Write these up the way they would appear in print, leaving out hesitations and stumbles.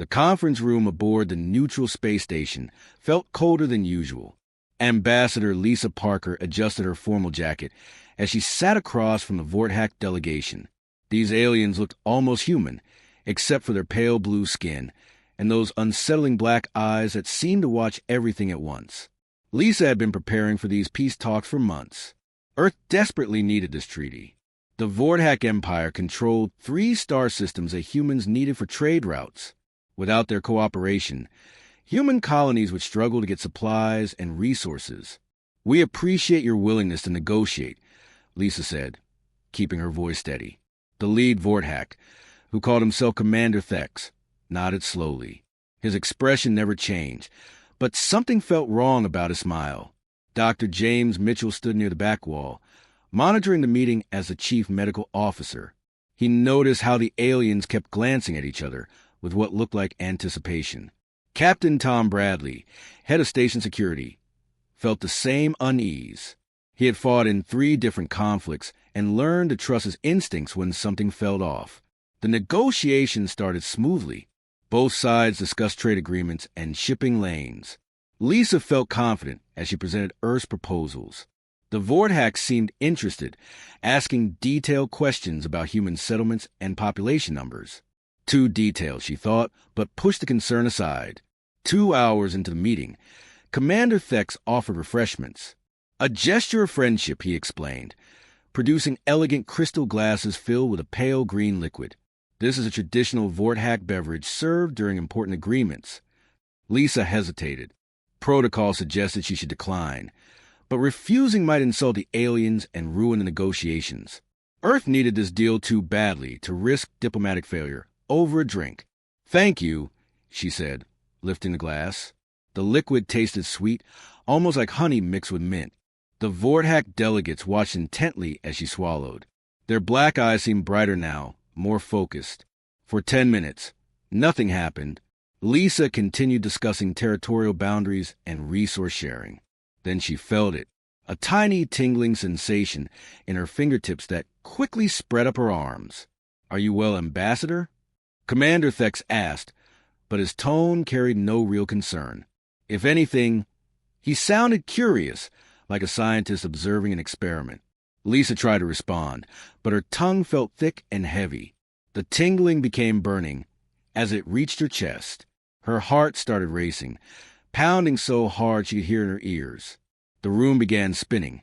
The conference room aboard the neutral space station felt colder than usual. Ambassador Lisa Parker adjusted her formal jacket as she sat across from the Vorthack delegation. These aliens looked almost human, except for their pale blue skin and those unsettling black eyes that seemed to watch everything at once. Lisa had been preparing for these peace talks for months. Earth desperately needed this treaty. The Vorthack Empire controlled 3 star systems that humans needed for trade routes. Without their cooperation, human colonies would struggle to get supplies and resources. "We appreciate your willingness to negotiate," Lisa said, keeping her voice steady. The lead Vorthack, who called himself Commander Thex, nodded slowly. His expression never changed, but something felt wrong about his smile. Dr. James Mitchell stood near the back wall, monitoring the meeting as the chief medical officer. He noticed how the aliens kept glancing at each other with what looked like anticipation. Captain Tom Bradley, head of station security, felt the same unease. He had fought in 3 different conflicts and learned to trust his instincts when something felt off. The negotiations started smoothly. Both sides discussed trade agreements and shipping lanes. Lisa felt confident as she presented Earth's proposals. The Vorthack seemed interested, asking detailed questions about human settlements and population numbers. Too detailed, she thought, but pushed the concern aside. 2 hours into the meeting, Commander Thex offered refreshments. "A gesture of friendship," he explained, producing elegant crystal glasses filled with a pale green liquid. "This is a traditional Vorthack beverage served during important agreements." Lisa hesitated. Protocol suggested she should decline, but refusing might insult the aliens and ruin the negotiations. Earth needed this deal too badly to risk diplomatic failure over a drink. "Thank you," she said, lifting the glass. The liquid tasted sweet, almost like honey mixed with mint. The Vorthack delegates watched intently as she swallowed. Their black eyes seemed brighter now, more focused. For 10 minutes, nothing happened. Lisa continued discussing territorial boundaries and resource sharing. Then she felt it, a tiny tingling sensation in her fingertips that quickly spread up her arms. "Are you well, Ambassador?" Commander Thex asked, but his tone carried no real concern. If anything, he sounded curious, like a scientist observing an experiment. Lisa tried to respond, but her tongue felt thick and heavy. The tingling became burning as it reached her chest. Her heart started racing, pounding so hard she could hear in her ears. The room began spinning,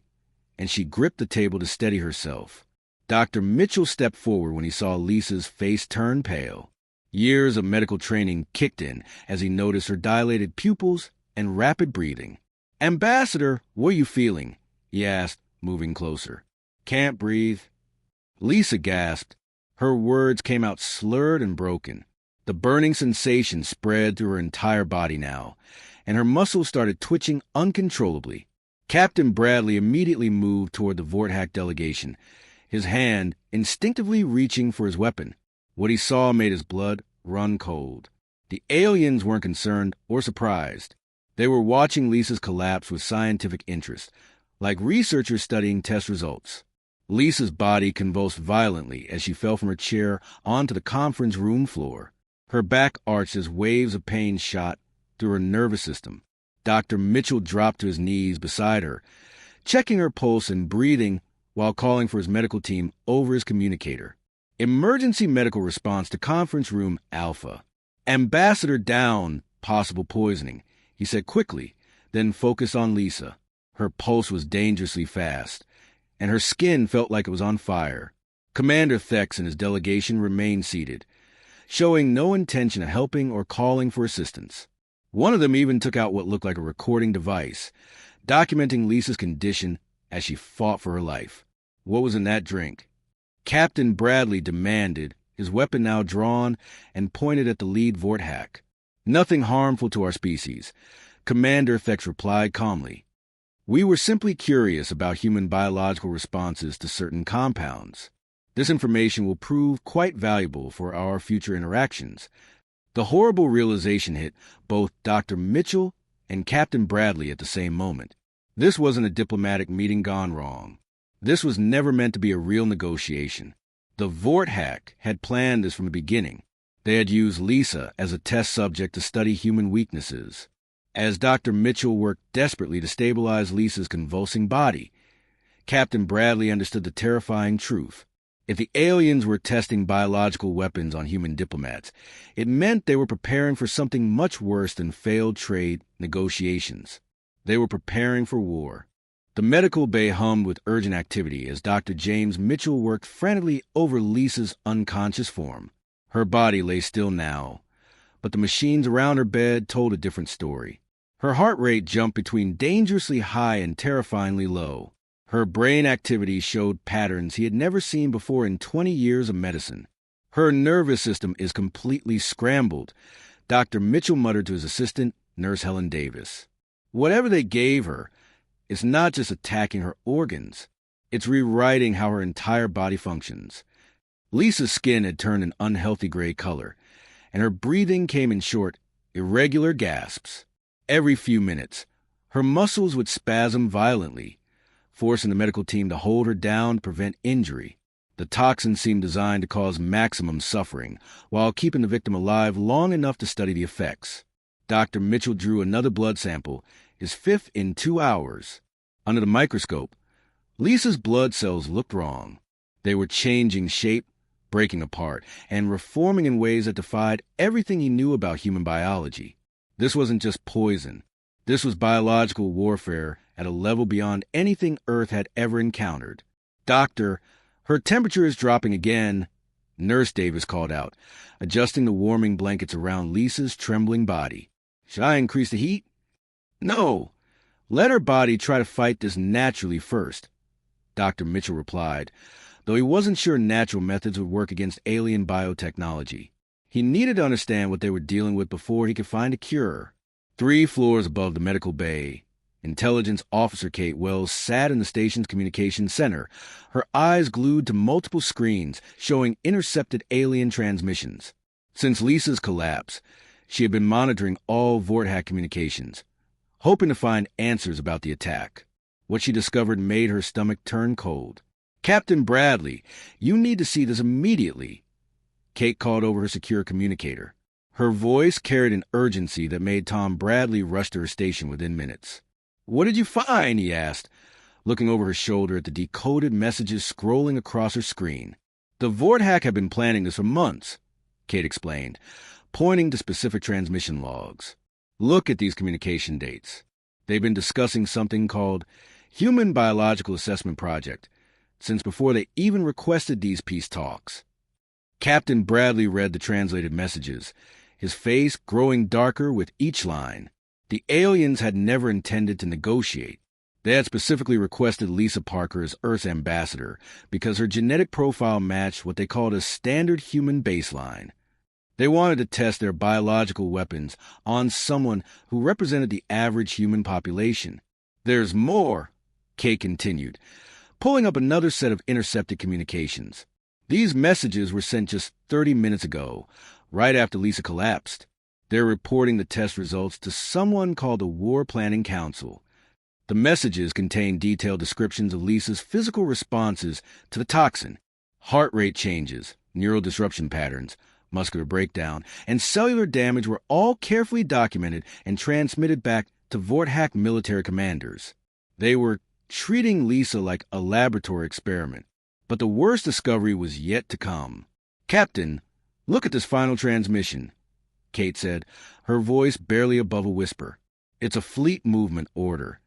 and she gripped the table to steady herself. Dr. Mitchell stepped forward when he saw Lisa's face turn pale. Years of medical training kicked in as he noticed her dilated pupils and rapid breathing. "Ambassador, what are you feeling?" he asked, moving closer. "Can't breathe." Lisa gasped. Her words came out slurred and broken. The burning sensation spread through her entire body now, and her muscles started twitching uncontrollably. Captain Bradley immediately moved toward the Vorthack delegation, his hand instinctively reaching for his weapon. What he saw made his blood run cold. The aliens weren't concerned or surprised. They were watching Lisa's collapse with scientific interest, like researchers studying test results. Lisa's body convulsed violently as she fell from her chair onto the conference room floor. Her back arched as waves of pain shot through her nervous system. Dr. Mitchell dropped to his knees beside her, checking her pulse and breathing while calling for his medical team over his communicator. "Emergency medical response to conference room Alpha. Ambassador down, possible poisoning," he said quickly, then focused on Lisa. Her pulse was dangerously fast, and her skin felt like it was on fire. Commander Thex and his delegation remained seated, showing no intention of helping or calling for assistance. One of them even took out what looked like a recording device, documenting Lisa's condition as she fought for her life. What was in that drink? Captain Bradley demanded, his weapon now drawn and pointed at the lead Vorthack. "Nothing harmful to our species," Commander Thex replied calmly. "We were simply curious about human biological responses to certain compounds. This information will prove quite valuable for our future interactions." The horrible realization hit both Dr. Mitchell and Captain Bradley at the same moment. This wasn't a diplomatic meeting gone wrong. This was never meant to be a real negotiation. The Vorthack had planned this from the beginning. They had used Lisa as a test subject to study human weaknesses. As Dr. Mitchell worked desperately to stabilize Lisa's convulsing body, Captain Bradley understood the terrifying truth. If the aliens were testing biological weapons on human diplomats, it meant they were preparing for something much worse than failed trade negotiations. They were preparing for war. The medical bay hummed with urgent activity as Dr. James Mitchell worked frantically over Lisa's unconscious form. Her body lay still now, but the machines around her bed told a different story. Her heart rate jumped between dangerously high and terrifyingly low. Her brain activity showed patterns he had never seen before in 20 years of medicine. Her nervous system is completely scrambled, Dr. Mitchell muttered to his assistant, Nurse Helen Davis. Whatever they gave her, it's not just attacking her organs. It's rewriting how her entire body functions. Lisa's skin had turned an unhealthy gray color, and her breathing came in short, irregular gasps. Every few minutes, her muscles would spasm violently, forcing the medical team to hold her down to prevent injury. The toxin seemed designed to cause maximum suffering, while keeping the victim alive long enough to study the effects. Dr. Mitchell drew another blood sample, his fifth in 2 hours. Under the microscope, Lisa's blood cells looked wrong. They were changing shape, breaking apart, and reforming in ways that defied everything he knew about human biology. This wasn't just poison. This was biological warfare at a level beyond anything Earth had ever encountered. Doctor, her temperature is dropping again, Nurse Davis called out, adjusting the warming blankets around Lisa's trembling body. Should I increase the heat? No. Let her body try to fight this naturally first, Dr. Mitchell replied, though he wasn't sure natural methods would work against alien biotechnology. He needed to understand what they were dealing with before he could find a cure. 3 floors above the medical bay, Intelligence Officer Kate Wells sat in the station's communications center, her eyes glued to multiple screens showing intercepted alien transmissions. Since Lisa's collapse, she had been monitoring all Vorthack communications, hoping to find answers about the attack. What she discovered made her stomach turn cold. Captain Bradley, you need to see this immediately. Kate called over her secure communicator. Her voice carried an urgency that made Tom Bradley rush to her station within minutes. What did you find? He asked, looking over her shoulder at the decoded messages scrolling across her screen. The Vorthack had been planning this for months, Kate explained, pointing to specific transmission logs. Look at these communication dates. They've been discussing something called Human Biological Assessment Project since before they even requested these peace talks. Captain Bradley read the translated messages, his face growing darker with each line. The aliens had never intended to negotiate. They had specifically requested Lisa Parker as Earth's ambassador because her genetic profile matched what they called a standard human baseline. They wanted to test their biological weapons on someone who represented the average human population. There's more, Kate continued, pulling up another set of intercepted communications. These messages were sent just 30 minutes ago, right after Lisa collapsed. They're reporting the test results to someone called the War Planning Council. The messages contain detailed descriptions of Lisa's physical responses to the toxin. Heart rate changes, neural disruption patterns, muscular breakdown, and cellular damage were all carefully documented and transmitted back to Vorthack military commanders. They were treating Lisa like a laboratory experiment. But the worst discovery was yet to come. Captain, look at this final transmission, Kate said, her voice barely above a whisper. It's a fleet movement order.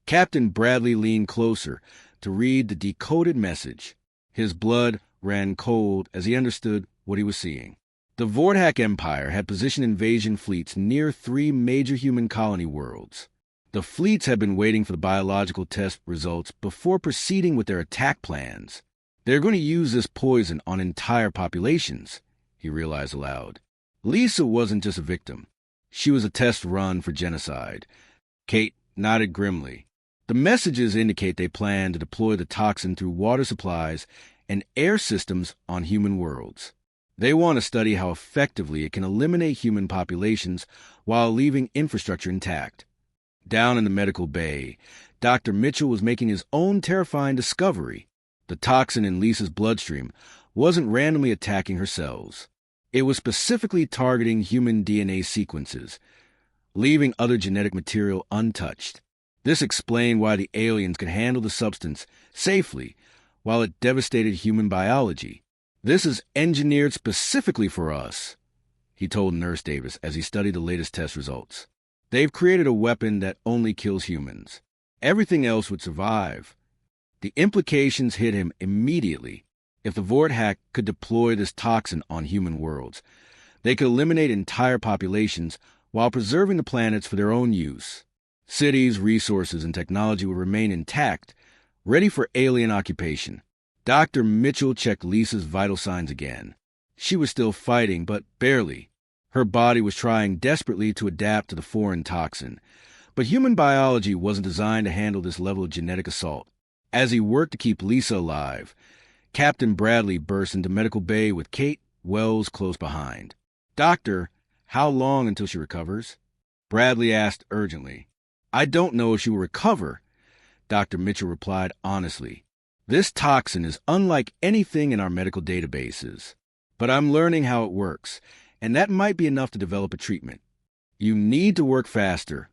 Captain Bradley leaned closer to read the decoded message. His blood ran cold as he understood what he was seeing. The Vorthack Empire had positioned invasion fleets near 3 major human colony worlds. The fleets had been waiting for the biological test results before proceeding with their attack plans. They're going to use this poison on entire populations, he realized aloud. Lisa wasn't just a victim. She was a test run for genocide. Kate nodded grimly. The messages indicate they plan to deploy the toxin through water supplies and air systems on human worlds. They want to study how effectively it can eliminate human populations while leaving infrastructure intact. Down in the medical bay, Dr. Mitchell was making his own terrifying discovery. The toxin in Lisa's bloodstream wasn't randomly attacking her cells. It was specifically targeting human DNA sequences, leaving other genetic material untouched. This explained why the aliens could handle the substance safely while it devastated human biology. "This is engineered specifically for us," he told Nurse Davis as he studied the latest test results. "They've created a weapon that only kills humans. Everything else would survive." The implications hit him immediately. If the Vortex could deploy this toxin on human worlds, they could eliminate entire populations while preserving the planets for their own use. Cities, resources, and technology would remain intact, ready for alien occupation. Dr. Mitchell checked Lisa's vital signs again. She was still fighting, but barely. Her body was trying desperately to adapt to the foreign toxin. But human biology wasn't designed to handle this level of genetic assault. As he worked to keep Lisa alive, Captain Bradley burst into medical bay with Kate Wells close behind. "Doctor, how long until she recovers?" Bradley asked urgently. "I don't know if she will recover," Dr. Mitchell replied honestly. "This toxin is unlike anything in our medical databases. But I'm learning how it works, and that might be enough to develop a treatment." "You need to work faster,"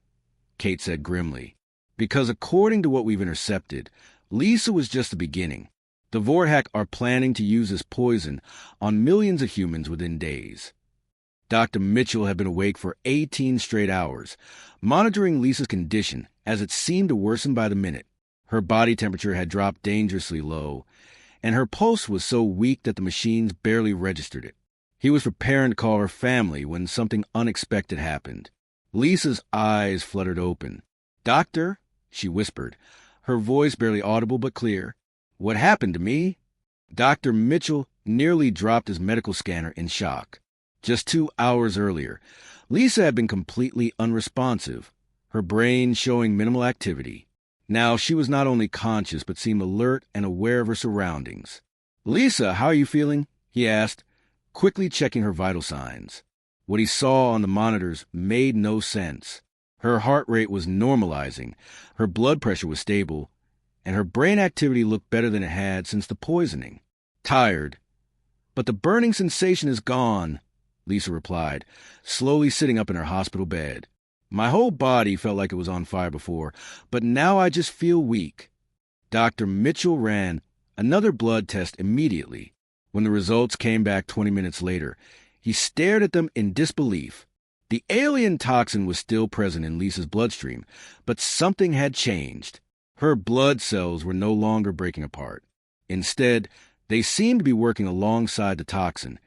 Kate said grimly, "because according to what we've intercepted, Lisa was just the beginning. The Vortex are planning to use this poison on millions of humans within days." Dr. Mitchell had been awake for 18 straight hours, monitoring Lisa's condition as it seemed to worsen by the minute. Her body temperature had dropped dangerously low, and her pulse was so weak that the machines barely registered it. He was preparing to call her family when something unexpected happened. Lisa's eyes fluttered open. "Doctor," she whispered, her voice barely audible but clear. "What happened to me?" Dr. Mitchell nearly dropped his medical scanner in shock. Just 2 hours earlier, Lisa had been completely unresponsive, her brain showing minimal activity. Now she was not only conscious but seemed alert and aware of her surroundings. "Lisa, how are you feeling?" he asked, quickly checking her vital signs. What he saw on the monitors made no sense. Her heart rate was normalizing, her blood pressure was stable, and her brain activity looked better than it had since the poisoning. "Tired, but the burning sensation is gone," Lisa replied, slowly sitting up in her hospital bed. "My whole body felt like it was on fire before, but now I just feel weak." Dr. Mitchell ran another blood test immediately. When the results came back 20 minutes later, he stared at them in disbelief. The alien toxin was still present in Lisa's bloodstream, but something had changed. Her blood cells were no longer breaking apart. Instead, they seemed to be working alongside the toxin,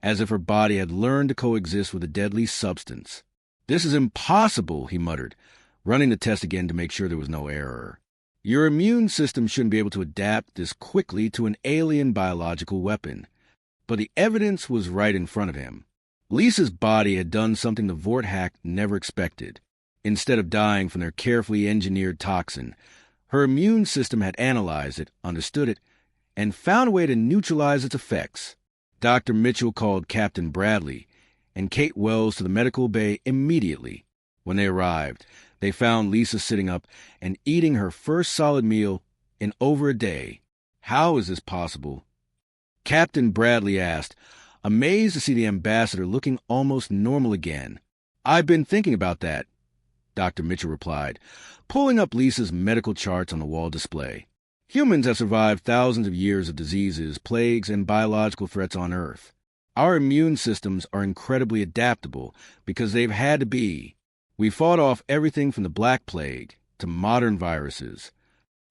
as if her body had learned to coexist with a deadly substance. "This is impossible," he muttered, running the test again to make sure there was no error. "Your immune system shouldn't be able to adapt this quickly to an alien biological weapon." But the evidence was right in front of him. Lisa's body had done something the Vortex never expected. Instead of dying from their carefully engineered toxin, her immune system had analyzed it, understood it, and found a way to neutralize its effects. Dr. Mitchell called Captain Bradley and Kate Wells to the medical bay immediately. When they arrived, they found Lisa sitting up and eating her first solid meal in over a day. "How is this possible?" Captain Bradley asked, amazed to see the ambassador looking almost normal again. "I've been thinking about that," Dr. Mitchell replied, pulling up Lisa's medical charts on the wall display. "Humans have survived thousands of years of diseases, plagues, and biological threats on Earth. Our immune systems are incredibly adaptable because they've had to be. We fought off everything from the Black Plague to modern viruses."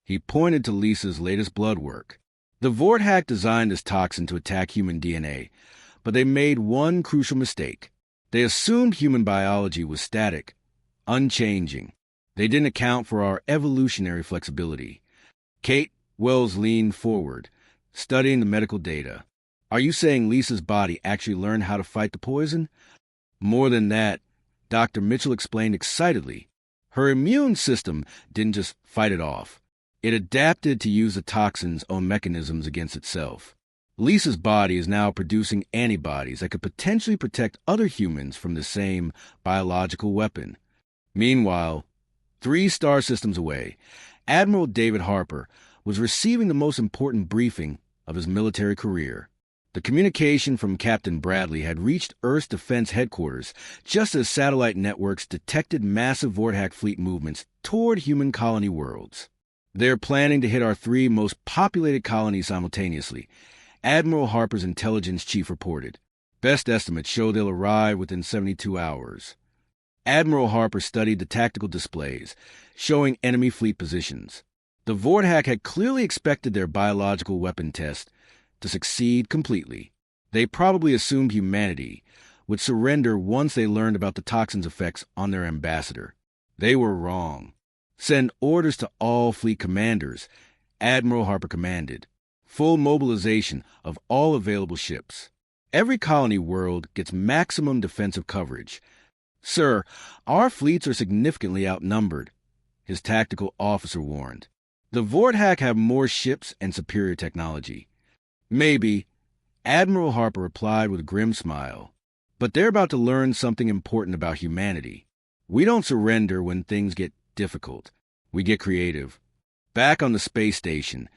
He pointed to Lisa's latest blood work. The Vortex designed this toxin to attack human DNA, but they made one crucial mistake. They assumed human biology was static, unchanging. They didn't account for our evolutionary flexibility. Kate Wells leaned forward, studying the medical data. "Are you saying Lisa's body actually learned how to fight the poison?" "More than that," Dr. Mitchell explained excitedly. "Her immune system didn't just fight it off. It adapted to use the toxin's own mechanisms against itself. Lisa's body is now producing antibodies that could potentially protect other humans from the same biological weapon." Meanwhile, 3 star systems away, Admiral David Harper was receiving the most important briefing of his military career. The communication from Captain Bradley had reached Earth's Defense Headquarters just as satellite networks detected massive Vorthack fleet movements toward human colony worlds. They're planning to hit our 3 most populated colonies simultaneously, Admiral Harper's intelligence chief reported. Best estimates show they'll arrive within 72 hours. Admiral Harper studied the tactical displays, showing enemy fleet positions. The Vorthack had clearly expected their biological weapon test to succeed completely. They probably assumed humanity would surrender once they learned about the toxin's effects on their ambassador. They were wrong. Send orders to all fleet commanders, Admiral Harper commanded. Full mobilization of all available ships. Every colony world gets maximum defensive coverage. Sir, our fleets are significantly outnumbered, his tactical officer warned. The Vorthack have more ships and superior technology. Maybe, Admiral Harper replied with a grim smile. But they're about to learn something important about humanity. We don't surrender when things get difficult. We get creative. Back on the space station,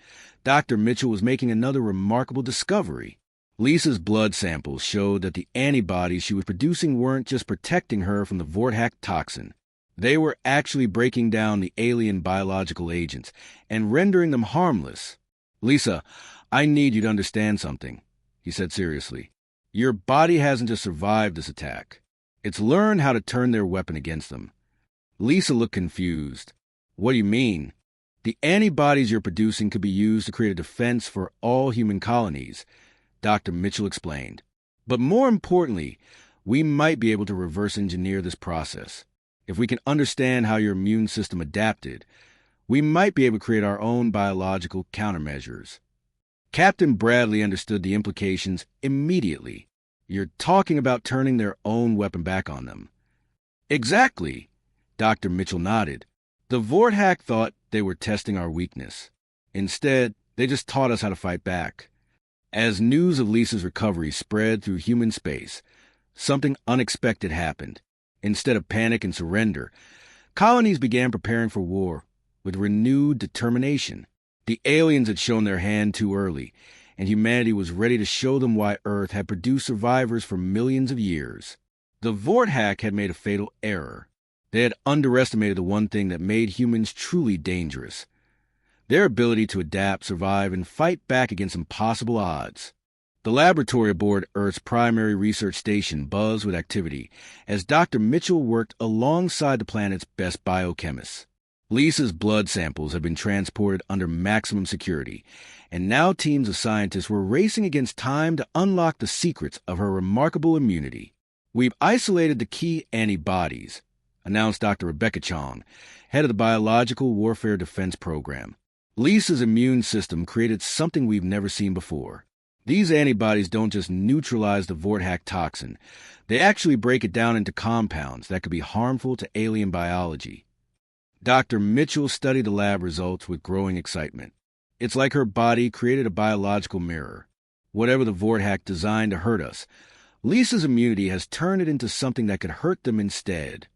Dr. Mitchell was making another remarkable discovery. Lisa's blood samples showed that the antibodies she was producing weren't just protecting her from the Vorthack toxin. They were actually breaking down the alien biological agents and rendering them harmless. Lisa, I need you to understand something, he said seriously. Your body hasn't just survived this attack. It's learned how to turn their weapon against them. Lisa looked confused. What do you mean? The antibodies you're producing could be used to create a defense for all human colonies, Dr. Mitchell explained. But more importantly, we might be able to reverse engineer this process. If we can understand how your immune system adapted, we might be able to create our own biological countermeasures. Captain Bradley understood the implications immediately. You're talking about turning their own weapon back on them. Exactly, Dr. Mitchell nodded. The Vorthack thought they were testing our weakness. Instead, they just taught us how to fight back. As news of Lisa's recovery spread through human space, something unexpected happened. Instead of panic and surrender, colonies began preparing for war with renewed determination. The aliens had shown their hand too early, and humanity was ready to show them why Earth had produced survivors for millions of years. The Vorthack had made a fatal error. They had underestimated the one thing that made humans truly dangerous: their ability to adapt, survive, and fight back against impossible odds. The laboratory aboard Earth's primary research station buzzed with activity as Dr. Mitchell worked alongside the planet's best biochemists. Lisa's blood samples had been transported under maximum security, and now teams of scientists were racing against time to unlock the secrets of her remarkable immunity. We've isolated the key antibodies, announced Dr. Rebecca Chong, head of the Biological Warfare Defense Program. Lisa's immune system created something we've never seen before. These antibodies don't just neutralize the Vorthack toxin. They actually break it down into compounds that could be harmful to alien biology. Dr. Mitchell studied the lab results with growing excitement. It's like her body created a biological mirror. Whatever the Vorthack designed to hurt us, Lisa's immunity has turned it into something that could hurt them instead.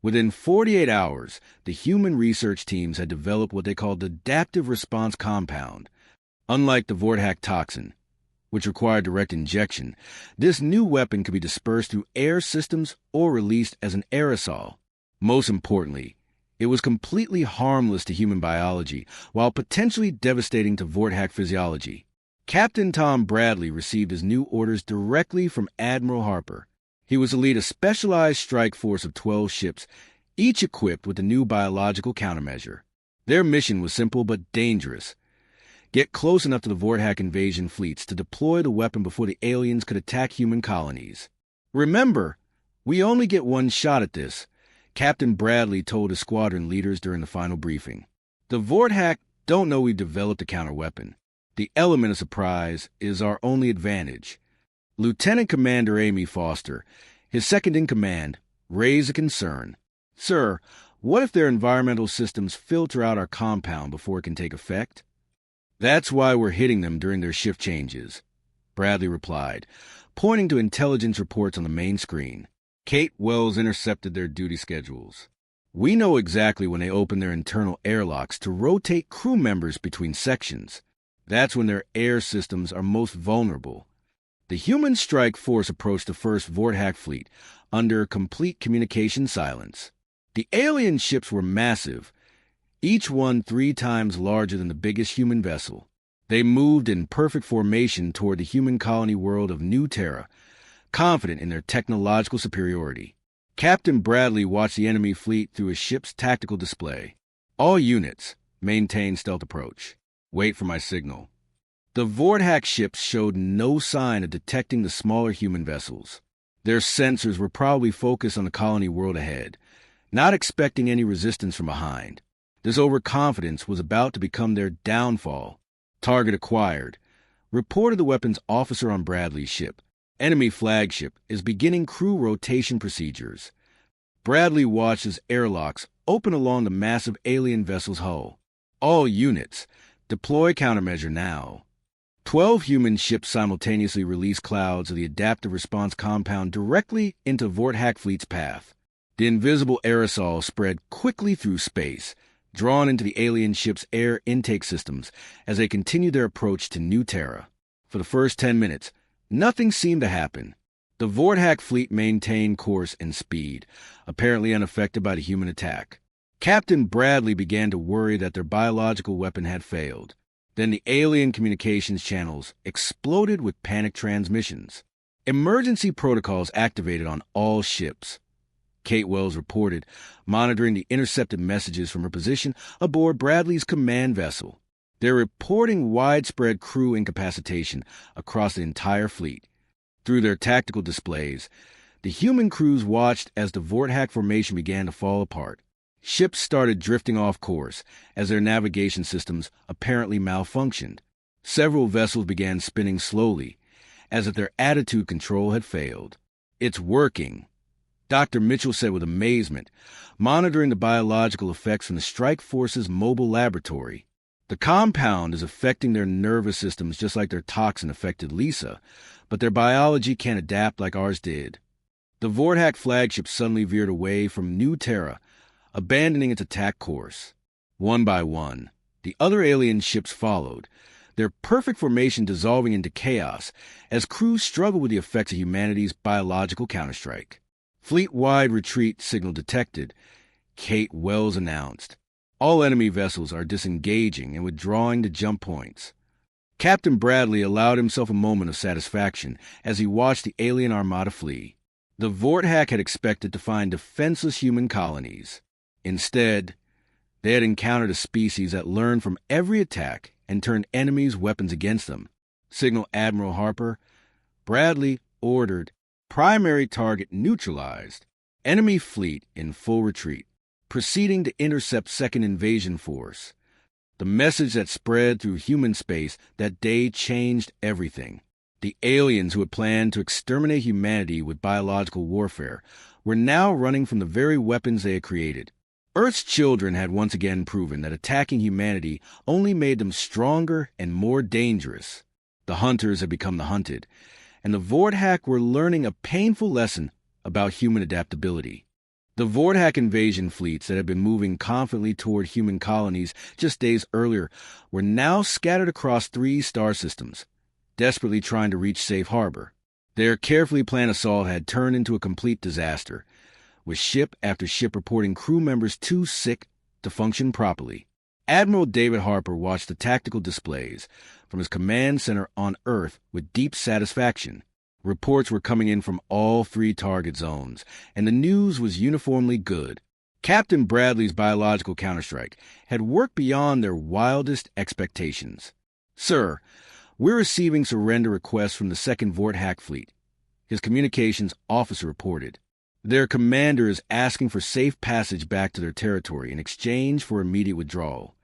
Within 48 hours, the human research teams had developed what they called the adaptive response compound. Unlike the Vorthack toxin, which required direct injection, this new weapon could be dispersed through air systems or released as an aerosol. Most importantly, it was completely harmless to human biology, while potentially devastating to Vorthack physiology. Captain Tom Bradley received his new orders directly from Admiral Harper. He was to lead a specialized strike force of 12 ships, each equipped with a new biological countermeasure. Their mission was simple but dangerous: get close enough to the Vorthack invasion fleets to deploy the weapon before the aliens could attack human colonies. Remember, we only get one shot at this, Captain Bradley told his squadron leaders during the final briefing. The Vorthack don't know we've developed a counterweapon. The element of surprise is our only advantage. Lieutenant Commander Amy Foster, his second-in-command, raised a concern. Sir, what if their environmental systems filter out our compound before it can take effect? That's why we're hitting them during their shift changes, Bradley replied, pointing to intelligence reports on the main screen. Kate Wells intercepted their duty schedules. We know exactly when they open their internal airlocks to rotate crew members between sections. That's when their air systems are most vulnerable. The human strike force approached the first Vorthack fleet under complete communication silence. The alien ships were massive, each one 3 times larger than the biggest human vessel. They moved in perfect formation toward the human colony world of New Terra, confident in their technological superiority. Captain Bradley watched the enemy fleet through his ship's tactical display. All units, maintain stealth approach. Wait for my signal. The Vorthack ships showed no sign of detecting the smaller human vessels. Their sensors were probably focused on the colony world ahead, not expecting any resistance from behind. This overconfidence was about to become their downfall. Target acquired. Reported the weapons officer on Bradley's ship. Enemy flagship is beginning crew rotation procedures. Bradley watched as airlocks open along the massive alien vessel's hull. All units, deploy countermeasure now. 12 human ships simultaneously released clouds of the adaptive response compound directly into Vorthack fleet's path. The invisible aerosol spread quickly through space, drawn into the alien ship's air intake systems as they continued their approach to New Terra. For the first 10 minutes, nothing seemed to happen. The Vorthack fleet maintained course and speed, apparently unaffected by the human attack. Captain Bradley began to worry that their biological weapon had failed. Then the alien communications channels exploded with panic transmissions. Emergency protocols activated on all ships. Kate Wells reported, monitoring the intercepted messages from her position aboard Bradley's command vessel. They're reporting widespread crew incapacitation across the entire fleet. Through their tactical displays, the human crews watched as the Vorthack formation began to fall apart. Ships started drifting off course as their navigation systems apparently malfunctioned. Several vessels began spinning slowly, as if their attitude control had failed. "It's working," Dr. Mitchell said with amazement, monitoring the biological effects from the strike force's mobile laboratory. "The compound is affecting their nervous systems just like their toxin affected Lisa, but their biology can't adapt like ours did." The Vorthack flagship suddenly veered away from New Terra, abandoning its attack course. One by one, the other alien ships followed, their perfect formation dissolving into chaos as crews struggled with the effects of humanity's biological counterstrike. "Fleet-wide retreat signal detected," Kate Wells announced. "All enemy vessels are disengaging and withdrawing to jump points." Captain Bradley allowed himself a moment of satisfaction as he watched the alien armada flee. The Vorthack had expected to find defenseless human colonies. Instead, they had encountered a species that learned from every attack and turned enemies' weapons against them. Signal Admiral Harper. Bradley ordered, "Primary target neutralized. Enemy fleet in full retreat. Proceeding to intercept second invasion force." The message that spread through human space that day changed everything. The aliens who had planned to exterminate humanity with biological warfare were now running from the very weapons they had created. Earth's children had once again proven that attacking humanity only made them stronger and more dangerous. The hunters had become the hunted, and the Vorthack were learning a painful lesson about human adaptability. The Vorthack invasion fleets that had been moving confidently toward human colonies just days earlier were now scattered across 3 star systems, desperately trying to reach safe harbor. Their carefully planned assault had turned into a complete disaster, with ship after ship reporting crew members too sick to function properly. Admiral David Harper watched the tactical displays from his command center on Earth with deep satisfaction. Reports were coming in from all 3 target zones, and the news was uniformly good. Captain Bradley's biological counterstrike had worked beyond their wildest expectations. "Sir, we're receiving surrender requests from the 2nd Vorthack Fleet," his communications officer reported. "Their commander is asking for safe passage back to their territory in exchange for immediate withdrawal.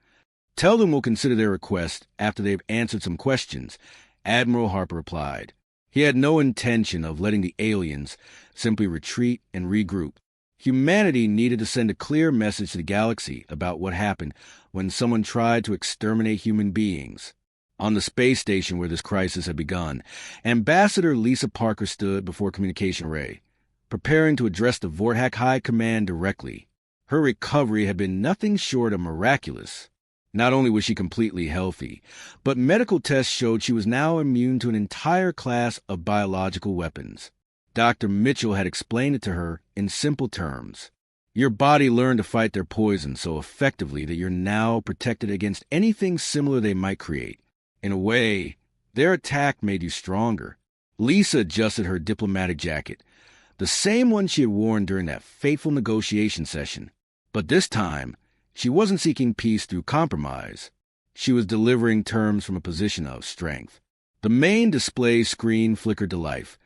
Tell them we'll consider their request after they've answered some questions," Admiral Harper replied. He had no intention of letting the aliens simply retreat and regroup. Humanity needed to send a clear message to the galaxy about what happened when someone tried to exterminate human beings. On the space station where this crisis had begun, Ambassador Lisa Parker stood before Communication Ray, preparing to address the Vorthack High Command directly. Her recovery had been nothing short of miraculous. Not only was she completely healthy, but medical tests showed she was now immune to an entire class of biological weapons. Dr. Mitchell had explained it to her in simple terms. Your body learned to fight their poison so effectively that you're now protected against anything similar they might create. In a way, their attack made you stronger. Lisa adjusted her diplomatic jacket, the same one she had worn during that fateful negotiation session. But this time, she wasn't seeking peace through compromise. She was delivering terms from a position of strength. The main display screen flickered to life,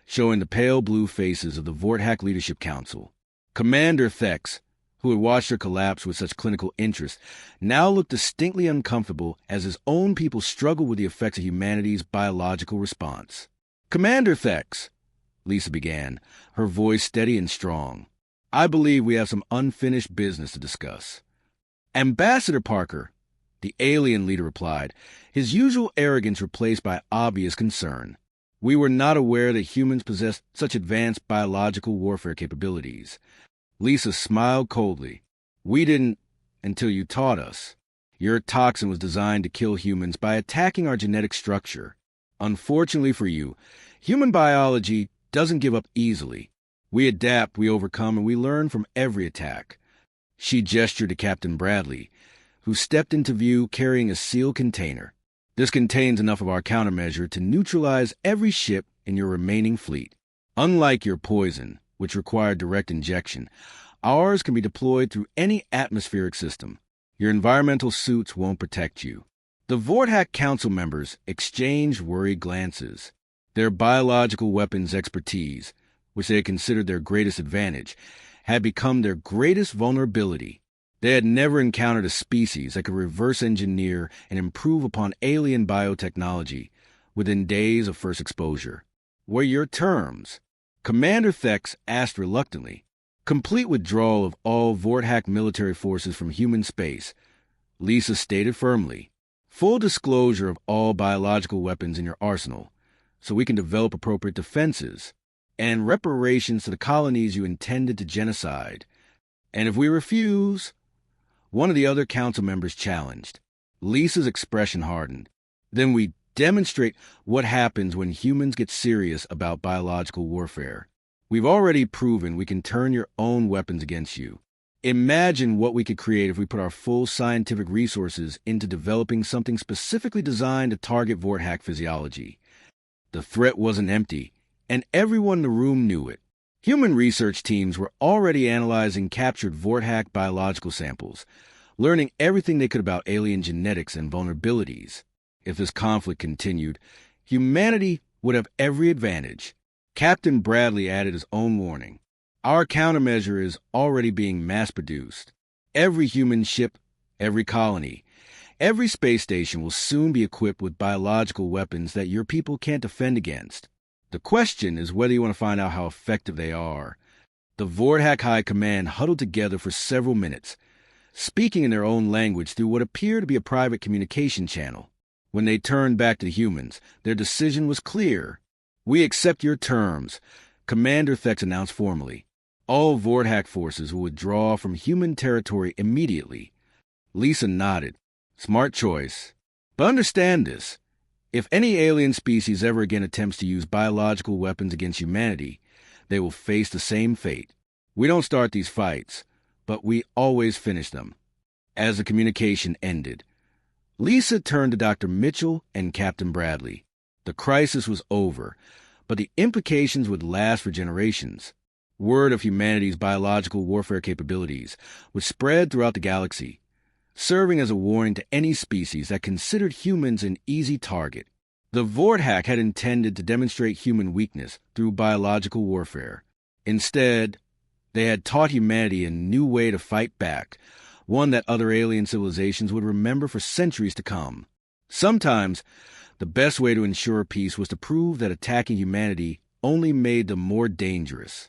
showing the pale blue faces of the Vorthack Leadership Council. Commander Thex, who had watched her collapse with such clinical interest, now looked distinctly uncomfortable as his own people struggled with the effects of humanity's biological response. "Commander Thex," Lisa began, her voice steady and strong, "I believe we have some unfinished business to discuss." "Ambassador Parker," the alien leader replied, his usual arrogance replaced by obvious concern. "We were not aware that humans possessed such advanced biological warfare capabilities." Lisa smiled coldly. "We didn't until you taught us. Your toxin was designed to kill humans by attacking our genetic structure. Unfortunately for you, human biology doesn't give up easily. We adapt, we overcome, and we learn from every attack." She gestured to Captain Bradley, who stepped into view carrying a sealed container. "This contains enough of our countermeasure to neutralize every ship in your remaining fleet. Unlike your poison, which required direct injection, ours can be deployed through any atmospheric system. Your environmental suits won't protect you." The Vorthack Council members exchanged worried glances. Their biological weapons expertise, which they had considered their greatest advantage, had become their greatest vulnerability. They had never encountered a species that could reverse engineer and improve upon alien biotechnology within days of first exposure. "What are your terms?" Commander Thex asked reluctantly. "Complete withdrawal of all Vorthack military forces from human space," Lisa stated firmly. "Full disclosure of all biological weapons in your arsenal, so we can develop appropriate defenses, and reparations to the colonies you intended to genocide. And if we refuse," one of the other council members challenged. Lisa's expression hardened. "Then we demonstrate what happens when humans get serious about biological warfare. We've already proven we can turn your own weapons against you. Imagine what we could create if we put our full scientific resources into developing something specifically designed to target Vorthack physiology." The threat wasn't empty, and everyone in the room knew it. Human research teams were already analyzing captured Vorthack biological samples, learning everything they could about alien genetics and vulnerabilities. If this conflict continued, humanity would have every advantage. Captain Bradley added his own warning. "Our countermeasure is already being mass-produced. Every human ship, every colony, every space station will soon be equipped with biological weapons that your people can't defend against. The question is whether you want to find out how effective they are." The Vorthack High Command huddled together for several minutes, speaking in their own language through what appeared to be a private communication channel. When they turned back to the humans, their decision was clear. "We accept your terms," Commander Thex announced formally. "All Vorthack forces will withdraw from human territory immediately." Lisa nodded. "Smart choice. But understand this. If any alien species ever again attempts to use biological weapons against humanity, they will face the same fate. We don't start these fights, but we always finish them." As the communication ended, Lisa turned to Dr. Mitchell and Captain Bradley. The crisis was over, but the implications would last for generations. Word of humanity's biological warfare capabilities would spread throughout the galaxy, serving as a warning to any species that considered humans an easy target. The Vorthack had intended to demonstrate human weakness through biological warfare. Instead, they had taught humanity a new way to fight back, one that other alien civilizations would remember for centuries to come. Sometimes, the best way to ensure peace was to prove that attacking humanity only made them more dangerous.